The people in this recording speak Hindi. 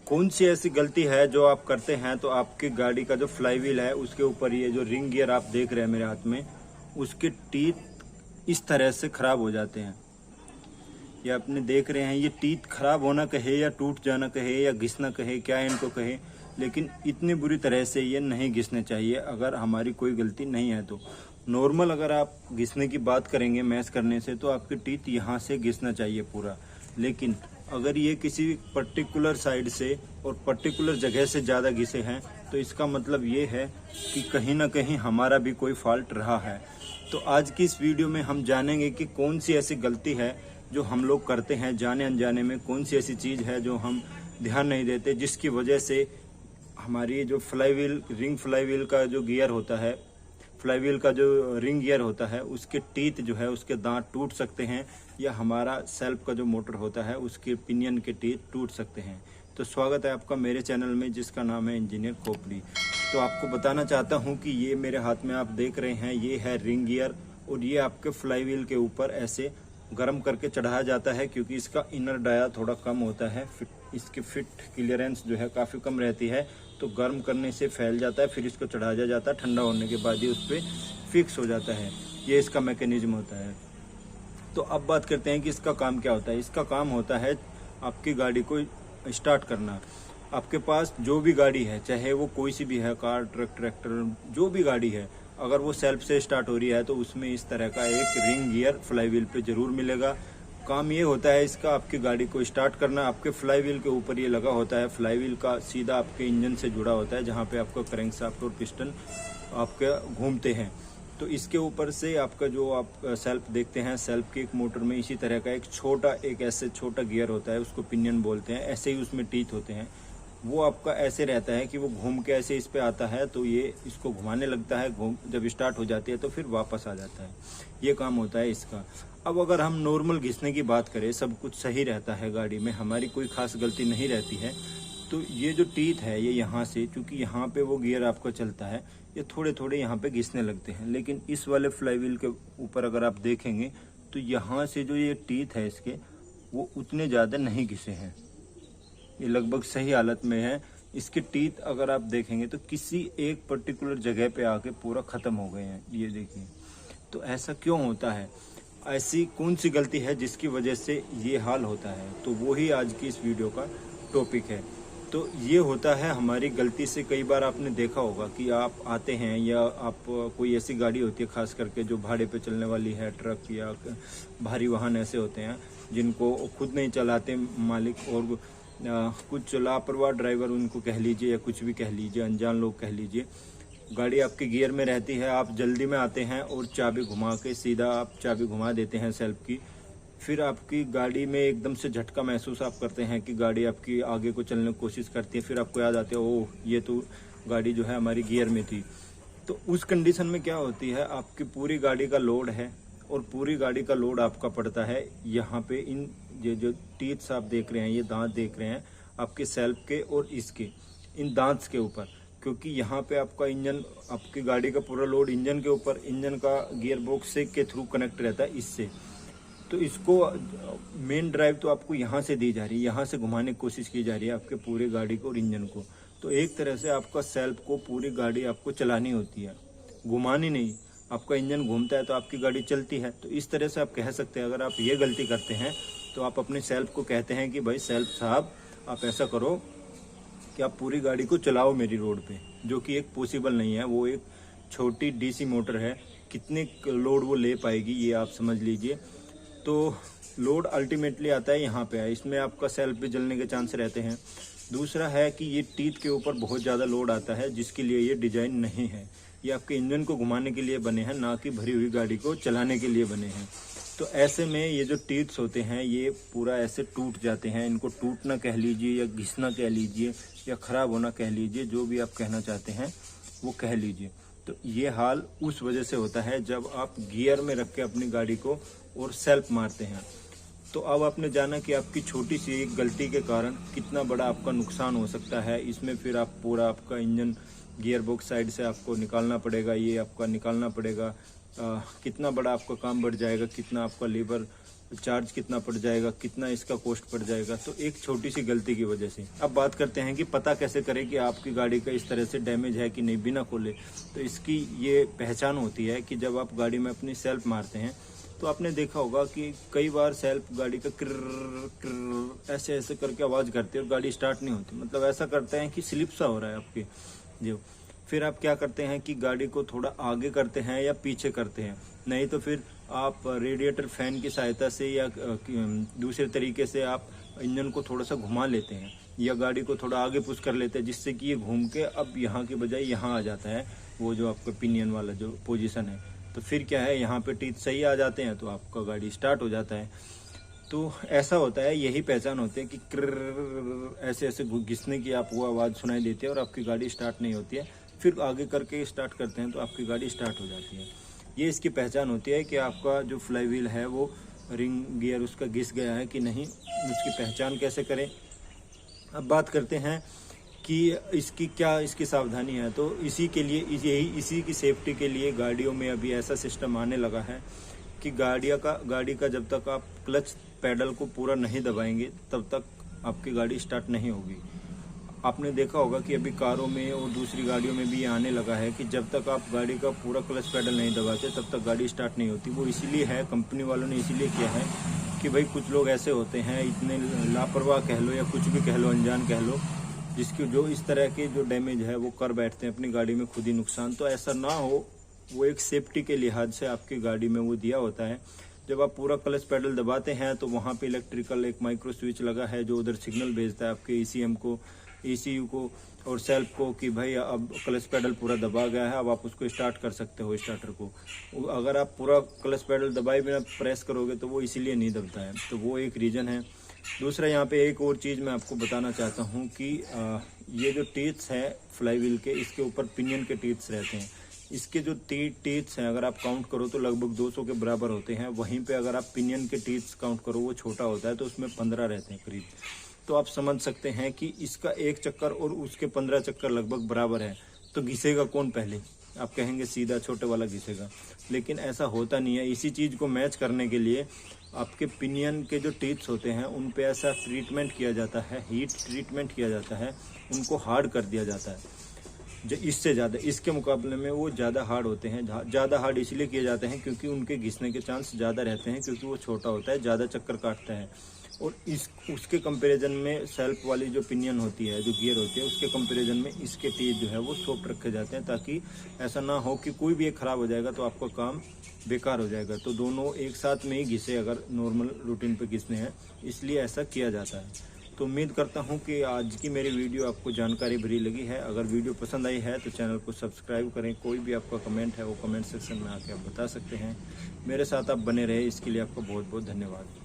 कौन सी ऐसी गलती है जो आप करते हैं तो आपकी गाड़ी का जो फ्लाई व्हील है उसके ऊपर ये जो रिंग गियर आप देख रहे हैं मेरे हाथ में, उसके टीथ इस तरह से खराब हो जाते हैं। ये आपने देख रहे हैं, ये टीथ खराब होना कहे या टूट जाना कहे या घिसना कहे, क्या इनको कहे, लेकिन इतनी बुरी तरह से ये नहीं घिसने चाहिए अगर हमारी कोई गलती नहीं है तो। नॉर्मल अगर आप घिसने की बात करेंगे मैश करने से तो आपके टीथ यहाँ से घिसना चाहिए पूरा, लेकिन अगर ये किसी पर्टिकुलर साइड से और पर्टिकुलर जगह से ज़्यादा घिसे हैं तो इसका मतलब ये है कि कहीं ना कहीं हमारा भी कोई फॉल्ट रहा है। तो आज की इस वीडियो में हम जानेंगे कि कौन सी ऐसी गलती है जो हम लोग करते हैं जाने अनजाने में, कौन सी ऐसी चीज़ है जो हम ध्यान नहीं देते जिसकी वजह से हमारी जो fly wheel ring fly wheel का जो गियर होता है, फ्लाई व्हील का जो रिंग गियर होता है उसके टीथ जो है उसके दांत टूट सकते हैं, या हमारा सेल्फ का जो मोटर होता है उसके पिनियन के टीथ टूट सकते हैं। तो स्वागत है आपका मेरे चैनल में जिसका नाम है इंजीनियर खोपड़ी। तो आपको बताना चाहता हूं कि ये मेरे हाथ में आप देख रहे हैं ये है रिंग गियर, और ये आपके फ्लाई व्हील के ऊपर ऐसे गर्म करके चढ़ाया जाता है क्योंकि इसका इनर डाया थोड़ा कम होता है, इसकी फिट क्लियरेंस जो है काफ़ी कम रहती है, तो गर्म करने से फैल जाता है, फिर इसको चढ़ाया जाता है, ठंडा होने के बाद ही उस पर फिक्स हो जाता है। ये इसका मैकेनिज्म होता है। तो अब बात करते हैं कि इसका काम क्या होता है। इसका काम होता है आपकी गाड़ी को स्टार्ट करना। आपके पास जो भी गाड़ी है, चाहे वो कोई सी भी है, कार, ट्रक, ट्रैक्टर, जो भी गाड़ी है, अगर वो सेल्फ से स्टार्ट हो रही है तो उसमें इस तरह का एक रिंग गियर फ्लाई व्हील पे जरूर मिलेगा। काम ये होता है इसका आपकी गाड़ी को स्टार्ट करना। आपके फ्लाई व्हील के ऊपर ये लगा होता है, फ्लाई व्हील का सीधा आपके इंजन से जुड़ा होता है जहाँ पे आपका क्रैंकशाफ्ट और पिस्टन आपके घूमते हैं। तो इसके ऊपर से आपका जो आप सेल्फ देखते हैं, सेल्फ के एक मोटर में इसी तरह का एक ऐसे छोटा गियर होता है, उसको पिनियन बोलते हैं। ऐसे ही उसमें टीथ होते हैं, वो आपका ऐसे रहता है कि वो घूम के ऐसे इस पे आता है तो ये इसको घुमाने लगता है, जब स्टार्ट हो जाती है तो फिर वापस आ जाता है। ये काम होता है इसका। अब अगर हम नॉर्मल घिसने की बात करें, सब कुछ सही रहता है गाड़ी में, हमारी कोई खास गलती नहीं रहती है, तो ये जो टीथ है ये यहाँ से, क्योंकि यहाँ पे वो गियर आपका चलता है, ये थोड़े थोड़े यहाँ पे घिसने लगते हैं। लेकिन इस वाले फ्लाई व्हील के ऊपर अगर आप देखेंगे तो यहाँ से जो ये टीथ है इसके, वो उतने ज़्यादा नहीं घिसे हैं, ये लगभग सही हालत में है। इसके टीथ अगर आप देखेंगे तो किसी एक पर्टिकुलर जगह पे आके पूरा ख़त्म हो गए हैं, ये देखिए। तो ऐसा क्यों होता है, ऐसी कौन सी गलती है जिसकी वजह से ये हाल होता है, तो वो ही आज की इस वीडियो का टॉपिक है। तो ये होता है हमारी गलती से। कई बार आपने देखा होगा कि आप आते हैं या आप कोई ऐसी गाड़ी होती है खास करके जो भाड़े पे चलने वाली है, ट्रक या भारी वाहन ऐसे होते हैं जिनको खुद नहीं चलाते मालिक, और कुछ लापरवाह ड्राइवर उनको कह लीजिए या कुछ भी कह लीजिए, अनजान लोग कह लीजिए। गाड़ी आपके गियर में रहती है, आप जल्दी में आते हैं और चाबी घुमा के सीधा आप चाबी घुमा देते हैं सेल्फ की, फिर आपकी गाड़ी में एकदम से झटका महसूस आप करते हैं कि गाड़ी आपकी आगे को चलने की कोशिश करती है, फिर आपको याद आती है ओह ये तो गाड़ी जो है हमारी गियर में थी। तो उस कंडीशन में क्या होती है, आपकी पूरी गाड़ी का लोड है और पूरी गाड़ी का लोड आपका पड़ता है यहाँ पे। इन ये जो टीथ्स आप देख रहे हैं, ये दांत देख रहे हैं आपके सेल्फ के और इसके इन दांत के ऊपर, क्योंकि यहाँ पे आपका इंजन, आपकी गाड़ी का पूरा लोड इंजन के ऊपर, इंजन का गियर बॉक्स से के थ्रू कनेक्ट रहता है इससे। तो इसको मेन ड्राइव तो आपको यहाँ से दी जा रही है, यहाँ से घुमाने की कोशिश की जा रही है आपके पूरी गाड़ी को और इंजन को। तो एक तरह से आपका सेल्फ को पूरी गाड़ी आपको चलानी होती है, घुमानी नहीं। आपका इंजन घूमता है तो आपकी गाड़ी चलती है। तो इस तरह से आप कह सकते हैं, अगर आप ये गलती करते हैं तो आप अपने सेल्फ को कहते हैं कि भाई सेल्फ साहब आप ऐसा करो कि आप पूरी गाड़ी को चलाओ मेरी रोड पे, जो कि एक पॉसिबल नहीं है। वो एक छोटी डीसी मोटर है, कितने लोड वो ले पाएगी ये आप समझ लीजिए। तो लोड अल्टीमेटली आता है यहाँ पे है, इसमें आपका सेल्फ भी जलने के चांस रहते हैं। दूसरा है कि ये टीथ के ऊपर बहुत ज़्यादा लोड आता है जिसके लिए ये डिज़ाइन नहीं है। ये आपके इंजन को घुमाने के लिए बने हैं, ना कि भरी हुई गाड़ी को चलाने के लिए बने हैं। तो ऐसे में ये जो टीथ्स होते हैं ये पूरा ऐसे टूट जाते हैं। इनको टूटना कह लीजिए या घिसना कह लीजिए या ख़राब होना कह लीजिए, जो भी आप कहना चाहते हैं वो कह लीजिए। तो ये हाल उस वजह से होता है जब आप गियर में रख के अपनी गाड़ी को और सेल्फ मारते हैं। तो अब आपने जाना कि आपकी छोटी सी एक गलती के कारण कितना बड़ा आपका नुकसान हो सकता है। इसमें फिर आप पूरा आपका इंजन गियर बॉक्स साइड से आपको निकालना पड़ेगा, ये आपका निकालना पड़ेगा। कितना बड़ा आपका काम बढ़ जाएगा, कितना आपका लेबर चार्ज कितना पड़ जाएगा, कितना इसका कॉस्ट पड़ जाएगा, तो एक छोटी सी गलती की वजह से। अब बात करते हैं कि पता कैसे करें कि आपकी गाड़ी का इस तरह से डैमेज है कि नहीं बिना खोले। तो इसकी ये पहचान होती है कि जब आप गाड़ी में अपनी सेल्फ मारते हैं तो आपने देखा होगा कि कई बार सेल्फ गाड़ी का क्र ऐसे ऐसे करके आवाज़ करती है और गाड़ी स्टार्ट नहीं होती, मतलब ऐसा करते हैं कि स्लिप सा हो रहा है आपकी जो। फिर आप क्या करते हैं कि गाड़ी को थोड़ा आगे करते हैं या पीछे करते हैं, नहीं तो फिर आप रेडिएटर फैन की सहायता से या दूसरे तरीके से आप इंजन को थोड़ा सा घुमा लेते हैं या गाड़ी को थोड़ा आगे पुश कर लेते हैं, जिससे कि ये घूम के अब यहाँ के बजाय यहाँ आ जाता है, वो जो आपका पिनियन वाला जो पोजीशन है। तो फिर क्या है, यहाँ पे टीथ सही आ जाते हैं तो आपका गाड़ी स्टार्ट हो जाता है। तो ऐसा होता है, यही पहचान होती है कि क्र ऐसे ऐसे घिसने की आपको आवाज़ सुनाई देती है और आपकी गाड़ी स्टार्ट नहीं होती है। फिर आगे करके स्टार्ट करते हैं तो आपकी गाड़ी स्टार्ट हो जाती है। ये इसकी पहचान होती है कि आपका जो फ्लाई व्हील है वो रिंग गियर उसका घिस गया है कि नहीं, उसकी पहचान कैसे करें। अब बात करते हैं कि इसकी सावधानी है। तो इसी के लिए इसी की सेफ्टी के लिए गाड़ियों में अभी ऐसा सिस्टम आने लगा है कि गाड़ी का जब तक आप क्लच पैडल को पूरा नहीं दबाएंगे तब तक आपकी गाड़ी स्टार्ट नहीं होगी। आपने देखा होगा कि अभी कारों में और दूसरी गाड़ियों में भी ये आने लगा है कि जब तक आप गाड़ी का पूरा क्लच पैडल नहीं दबाते तब तक गाड़ी स्टार्ट नहीं होती। वो इसीलिए है, कंपनी वालों ने इसीलिए किया है कि भाई कुछ लोग ऐसे होते हैं, इतने लापरवाह कह लो या कुछ भी कह लो, अनजान कह लो, जिसकी जो इस तरह के जो डैमेज है वो कर बैठते हैं अपनी गाड़ी में खुद ही नुकसान। तो ऐसा ना हो, वो एक सेफ्टी के लिहाज से आपकी गाड़ी में वो दिया होता है। जब आप पूरा क्लच पैडल दबाते हैं तो वहाँ पे इलेक्ट्रिकल एक माइक्रो स्विच लगा है जो उधर सिग्नल भेजता है आपके ECM को, ECU को और सेल्फ को कि भाई अब क्लच पैडल पूरा दबा गया है, अब आप उसको स्टार्ट कर सकते हो स्टार्टर को। अगर आप पूरा क्लच पैडल दबाए बिना प्रेस करोगे तो वो इसीलिए नहीं दबता है। तो वो एक रीज़न है। दूसरा यहाँ पे एक और चीज़ मैं आपको बताना चाहता हूँ कि ये जो टीथ्स हैं फ्लाई व्हील के, इसके ऊपर पिनियन के टीथ्स रहते हैं। इसके जो टीथ्स हैं अगर आप काउंट करो तो लगभग 200 के बराबर होते हैं। वहीं पे अगर आप पिनियन के टीथ्स काउंट करो वो छोटा होता है तो उसमें 15 रहते हैं करीब। तो आप समझ सकते हैं कि इसका एक चक्कर और उसके 15 चक्कर लगभग बराबर है। तो घिसेगा कौन पहले? आप कहेंगे सीधा छोटे वाला घिसेगा, लेकिन ऐसा होता नहीं है। इसी चीज़ को मैच करने के लिए आपके पिनियन के जो टीथ्स होते हैं उन पे ऐसा ट्रीटमेंट किया जाता है, हीट ट्रीटमेंट किया जाता है, उनको हार्ड कर दिया जाता है। जो इससे ज़्यादा, इसके मुकाबले में वो ज़्यादा हार्ड होते हैं। ज़्यादा हार्ड इसलिए किए जाते हैं क्योंकि उनके घिसने के चांस ज़्यादा रहते हैं, क्योंकि वो छोटा होता है, ज़्यादा चक्कर काटता है। और उसके कंपैरिजन में सेल्फ वाली जो पिनियन होती है, जो गियर होती है, उसके कंपैरिजन में इसके टीथ जो है वो सॉफ्ट रखे जाते हैं, ताकि ऐसा ना हो कि कोई भी एक ख़राब हो जाएगा तो आपका काम बेकार हो जाएगा। तो दोनों एक साथ में ही घिसे अगर नॉर्मल रूटीन पे घिसने हैं, इसलिए ऐसा किया जाता है। तो उम्मीद करता हूं कि आज की मेरी वीडियो आपको जानकारी भरी लगी है। अगर वीडियो पसंद आई है तो चैनल को सब्सक्राइब करें। कोई भी आपका कमेंट है वो कमेंट सेक्शन में आके आप बता सकते हैं। मेरे साथ आप बने रहे इसके लिए आपका बहुत बहुत धन्यवाद।